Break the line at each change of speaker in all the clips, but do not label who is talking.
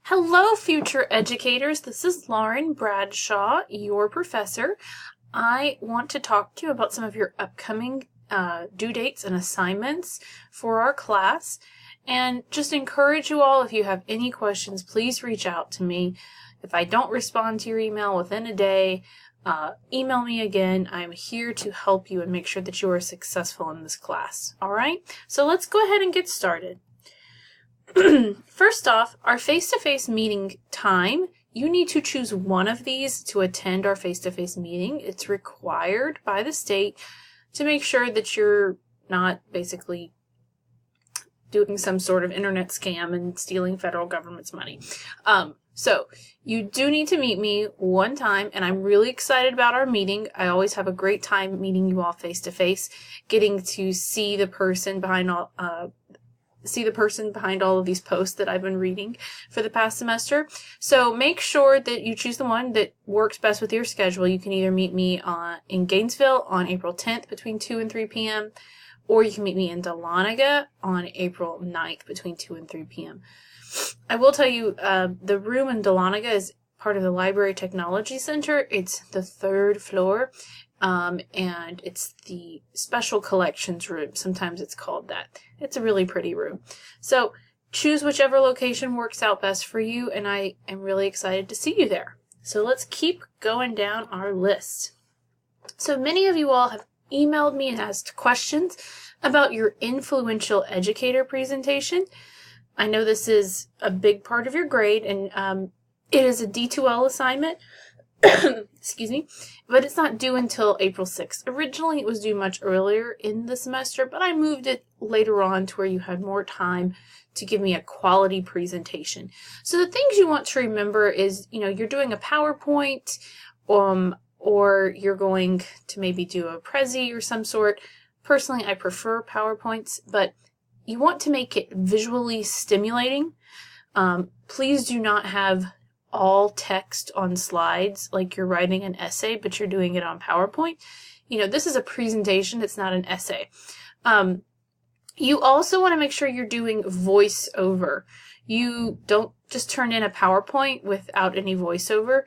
Hello, future educators. This is Lauren Bradshaw, your professor. I want to talk to you about some of your upcoming due dates and assignments for our class, and just encourage you all, if you have any questions, please reach out to me. If I don't respond to your email within a day, email me again. I'm here to help you and make sure that you are successful in this class. All right? So let's go ahead and get started. First off, our face-to-face meeting time, you need to choose one of these to attend our face-to-face meeting. It's required by the state to make sure that you're not basically doing some sort of internet scam and stealing federal government's money. So you do need to meet me one time, and I'm really excited about our meeting. I always have a great time meeting you all face-to-face, getting to see the person behind all of these posts that I've been reading for the past semester. So make sure that you choose the one that works best with your schedule. You can either meet me in Gainesville on April 10th between 2 and 3 p.m., or you can meet me in Dahlonega on April 9th between 2 and 3 p.m. I will tell you, the room in Dahlonega is part of the Library Technology Center. It's the 3rd floor. And it's the special collections room. Sometimes it's called that. It's a really pretty room. So choose whichever location works out best for you, and I am really excited to see you there. So let's keep going down our list. So many of you all have emailed me and asked questions about your influential educator presentation. I know this is a big part of your grade, and it is a D2L assignment. Excuse me, but it's not due until April 6th. Originally, it was due much earlier in the semester, but I moved it later on to where you had more time to give me a quality presentation. So the things you want to remember is, you're doing a PowerPoint, or you're going to maybe do a Prezi or some sort. Personally, I prefer PowerPoints, but you want to make it visually stimulating. Please do not have all text on slides like you're writing an essay, but you're doing it on PowerPoint. This is a presentation, it's not an essay. You also want to make sure you're doing voiceover. You don't just turn in a PowerPoint without any voiceover.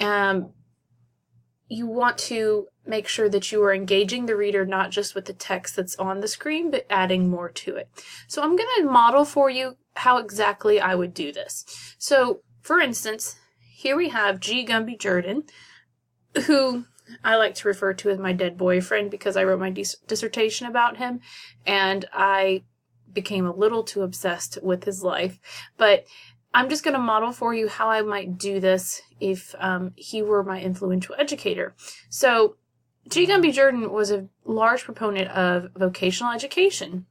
You want to make sure that you are engaging the reader not just with the text that's on the screen, but adding more to it. So I'm going to model for you how exactly I would do this. So for instance, here we have G. Gumby Jordan, who I like to refer to as my dead boyfriend because I wrote my dissertation about him, and I became a little too obsessed with his life. But I'm just going to model for you how I might do this if he were my influential educator. So G. Gumby Jordan was a large proponent of vocational education.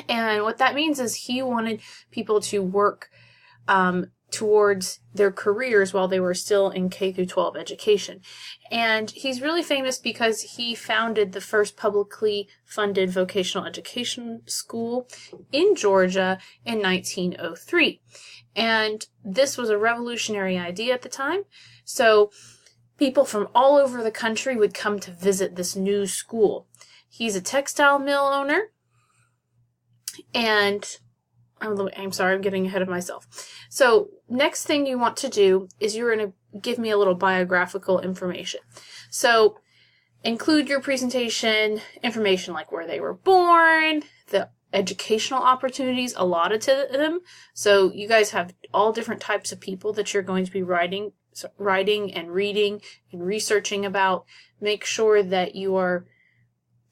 And what that means is he wanted people to work towards their careers while they were still in K through 12 education. And he's really famous because he founded the first publicly funded vocational education school in Georgia in 1903. And this was a revolutionary idea at the time. So people from all over the country would come to visit this new school. He's a textile mill owner, and I'm sorry, I'm getting ahead of myself. So next thing you want to do is you're going to give me a little biographical information. So include your presentation information like where they were born, the educational opportunities allotted to them. So you guys have all different types of people that you're going to be writing and reading and researching about. Make sure that you are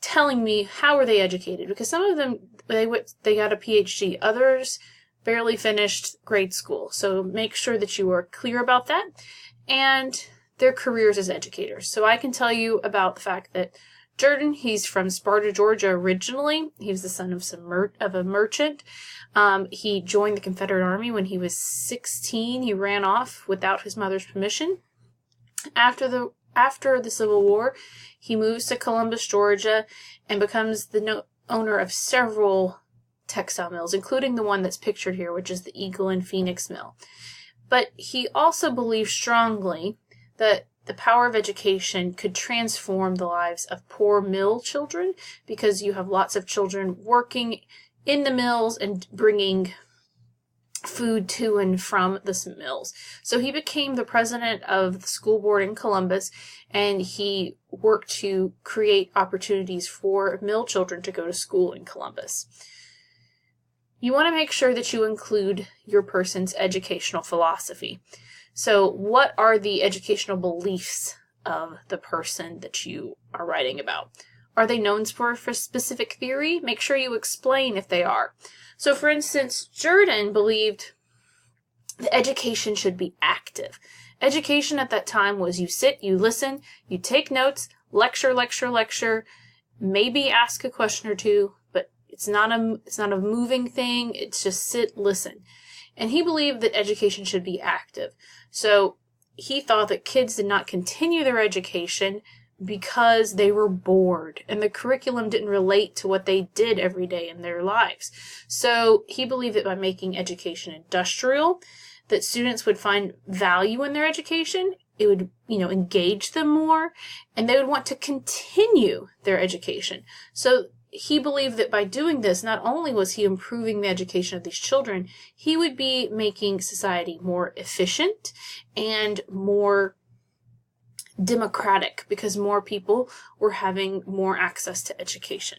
telling me how are they educated, because some of them they got a PhD, others barely finished grade school. So make sure that you are clear about that, and their careers as educators. So I can tell you about the fact that Jordan, he's from Sparta, Georgia originally. He was the son of a merchant. He joined the Confederate Army when he was 16. He ran off without his mother's permission. After the Civil War, he moves to Columbus, Georgia, and becomes the owner of several textile mills, including the one that's pictured here, which is the Eagle and Phoenix Mill. But he also believed strongly that the power of education could transform the lives of poor mill children, because you have lots of children working in the mills and bringing food to and from the mills. So he became the president of the school board in Columbus, and he worked to create opportunities for mill children to go to school in Columbus. You want to make sure that you include your person's educational philosophy. So what are the educational beliefs of the person that you are writing about? Are they known for a specific theory? Make sure you explain if they are. So for instance, Jordan believed that education should be active. Education at that time was you sit, you listen, you take notes, lecture, maybe ask a question or two, but it's not a moving thing. It's just sit, listen. And he believed that education should be active. So he thought that kids did not continue their education because they were bored and the curriculum didn't relate to what they did every day in their lives. So he believed that by making education industrial, that students would find value in their education. It would, engage them more, and they would want to continue their education. So he believed that by doing this, not only was he improving the education of these children, he would be making society more efficient and more democratic because more people were having more access to education.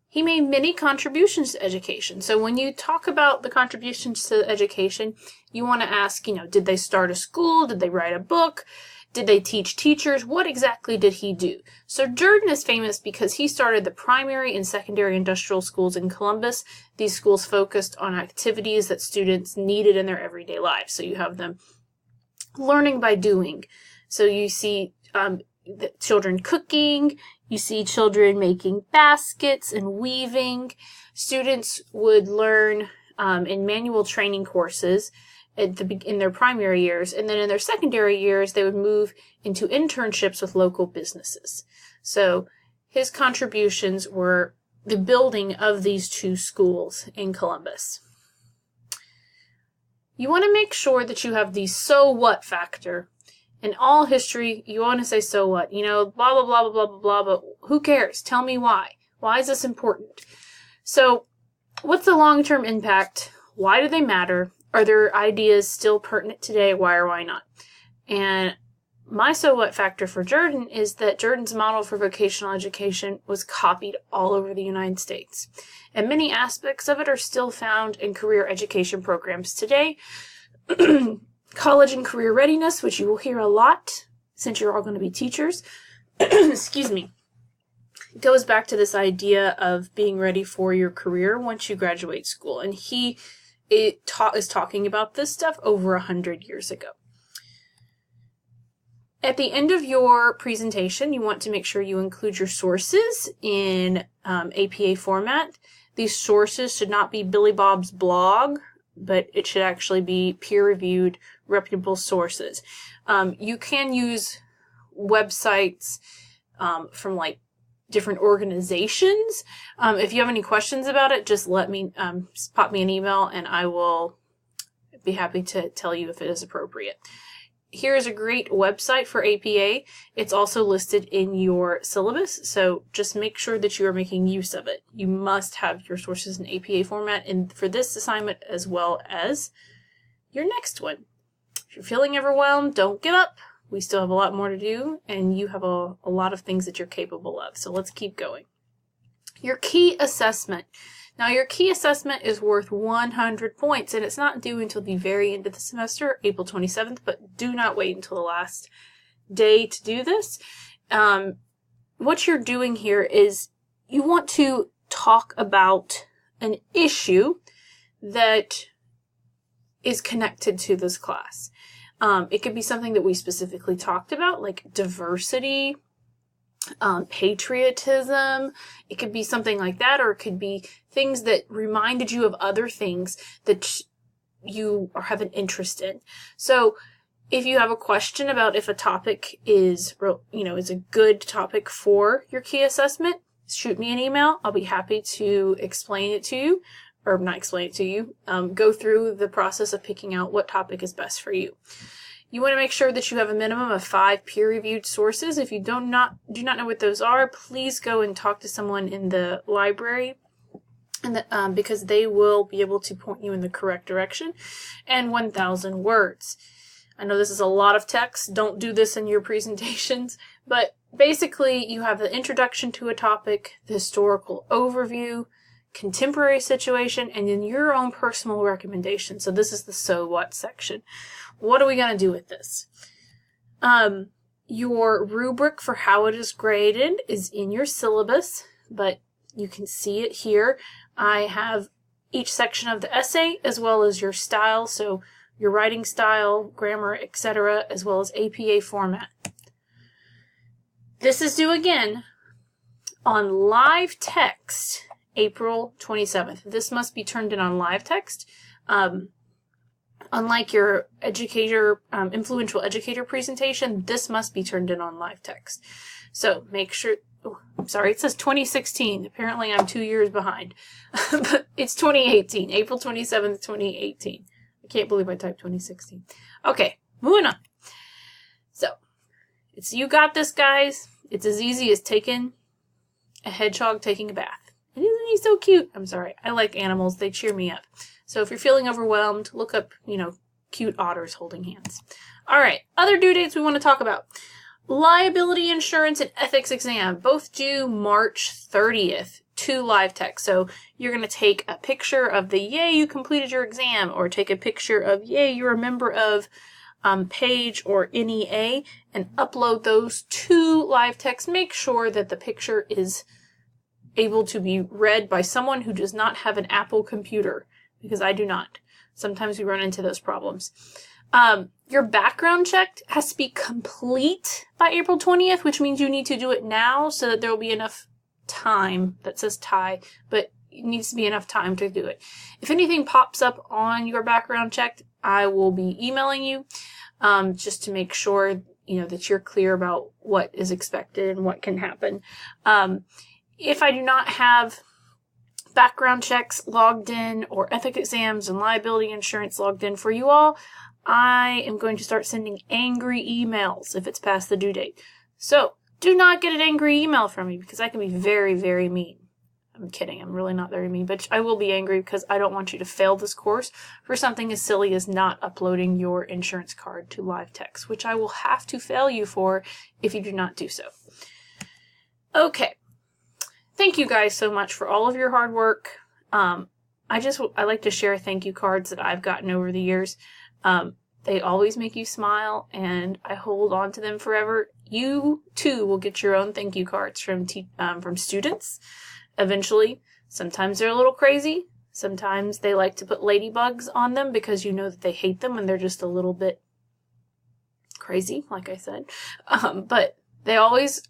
He made many contributions to education. So when you talk about the contributions to education, you want to ask, did they start a school? Did they write a book? Did they teach teachers? What exactly did he do? So Jordan is famous because he started the primary and secondary industrial schools in Columbus. These schools focused on activities that students needed in their everyday lives. So you have them learning by doing. So you see the children cooking, you see children making baskets and weaving. Students would learn in manual training courses in their primary years, and then in their secondary years, they would move into internships with local businesses. So his contributions were the building of these two schools in Columbus. You want to make sure that you have the so what factor. In all history, you want to say so what, blah, blah, blah, blah, blah, blah, blah, but who cares? Tell me why. Why is this important? So what's the long-term impact? Why do they matter? Are their ideas still pertinent today? Why or why not? And my so what factor for Jordan is that Jordan's model for vocational education was copied all over the United States. And many aspects of it are still found in career education programs today. College and career readiness, which you will hear a lot since you're all going to be teachers, excuse me, goes back to this idea of being ready for your career once you graduate school. And he is talking about this stuff over 100 years ago. At the end of your presentation, you want to make sure you include your sources in APA format. These sources should not be Billy Bob's blog, but it should actually be peer-reviewed, reputable sources. You can use websites from different organizations. If you have any questions about it, just pop me an email and I will be happy to tell you if it is appropriate. Here's a great website for APA. It's also listed in your syllabus, so just make sure that you are making use of it. You must have your sources in APA format and for this assignment as well as your next one. If you're feeling overwhelmed, don't give up. We still have a lot more to do, and you have a lot of things that you're capable of, so let's keep going. Your key assessment. Now, your key assessment is worth 100 points, and it's not due until the very end of the semester, April 27th, but do not wait until the last day to do this. What you're doing here is you want to talk about an issue that is connected to this class. It could be something that we specifically talked about, like diversity, patriotism. It could be something like that, or it could be things that reminded you of other things that you have an interest in. So if you have a question about if a topic is a good topic for your key assessment, shoot me an email. I'll be happy to explain it to you, or not explain it to you, go through the process of picking out what topic is best for you. You want to make sure that you have a minimum of 5 peer-reviewed sources. If you do not know what those are, please go and talk to someone in the library and because they will be able to point you in the correct direction, and 1,000 words. I know this is a lot of text. Don't do this in your presentations, but basically you have the introduction to a topic, the historical overview, contemporary situation, and then your own personal recommendation. So this is the so what section. What are we going to do with this? Your rubric for how it is graded is in your syllabus, but you can see it here. I have each section of the essay as well as your style, so your writing style, grammar, etc., as well as APA format. This is due again on live text, April 27th. This must be turned in on live text. Unlike your educator, influential educator presentation, this must be turned in on live text. So make sure, oh, I'm sorry, it says 2016. Apparently I'm 2 years behind. But it's 2018, April 27th, 2018. I can't believe I typed 2016. Okay, moving on. So, it's you got this, guys. It's as easy as taking a hedgehog taking a bath. And isn't he so cute? I'm sorry. I like animals. They cheer me up. So if you're feeling overwhelmed, look up, cute otters holding hands. All right, other due dates we want to talk about. Liability insurance and ethics exam, both due March 30th to live text. So you're going to take a picture of the yay, you completed your exam, or take a picture of yay, you're a member of PAGE or NEA, and upload those to live text. Make sure that the picture is able to be read by someone who does not have an Apple computer, because I do not. Sometimes we run into those problems. Your background check has to be complete by April 20th, which means you need to do it now so that there will be enough time, that says tie, but it needs to be enough time to do it. If anything pops up on your background check, I will be emailing you just to make sure that you're clear about what is expected and what can happen. If I do not have background checks logged in or ethic exams and liability insurance logged in for you all, I am going to start sending angry emails if it's past the due date. So do not get an angry email from me, because I can be very, very mean. I'm kidding. I'm really not very mean, but I will be angry because I don't want you to fail this course for something as silly as not uploading your insurance card to live text, which I will have to fail you for if you do not do so. Okay. Thank you guys so much for all of your hard work. I like to share thank you cards that I've gotten over the years. They always make you smile, and I hold on to them forever. You too will get your own thank you cards from students eventually. Sometimes they're a little crazy. Sometimes they like to put ladybugs on them because you know that they hate them and they're just a little bit crazy, like I said. But they always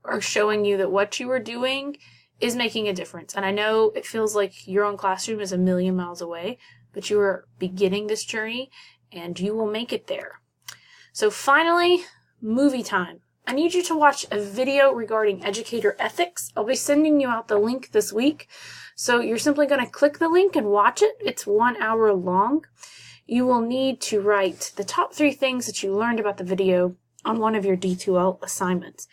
are showing you that what you are doing is making a difference. And I know it feels like your own classroom is a million miles away, but you are beginning this journey and you will make it there. So finally, movie time. I need you to watch a video regarding educator ethics. I'll be sending you out the link this week. So you're simply going to click the link and watch it. It's 1 hour long. You will need to write the top 3 things that you learned about the video on one of your D2L assignments.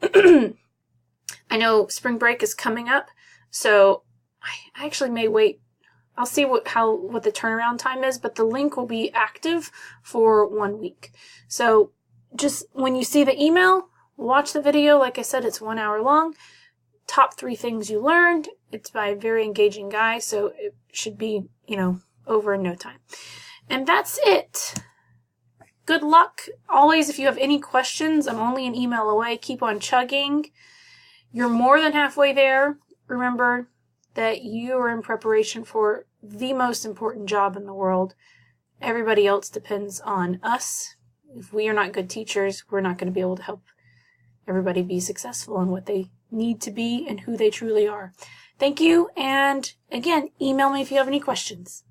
I know spring break is coming up, so I actually may wait. I'll see what the turnaround time is, but the link will be active for 1 week. So just when you see the email, watch the video. Like I said, it's 1 hour long. Top 3 things you learned. It's by a very engaging guy, so it should be, over in no time. And that's it. Good luck. Always, if you have any questions, I'm only an email away. Keep on chugging. You're more than halfway there. Remember that you are in preparation for the most important job in the world. Everybody else depends on us. If we are not good teachers, we're not going to be able to help everybody be successful in what they need to be and who they truly are. Thank you. And again, email me if you have any questions.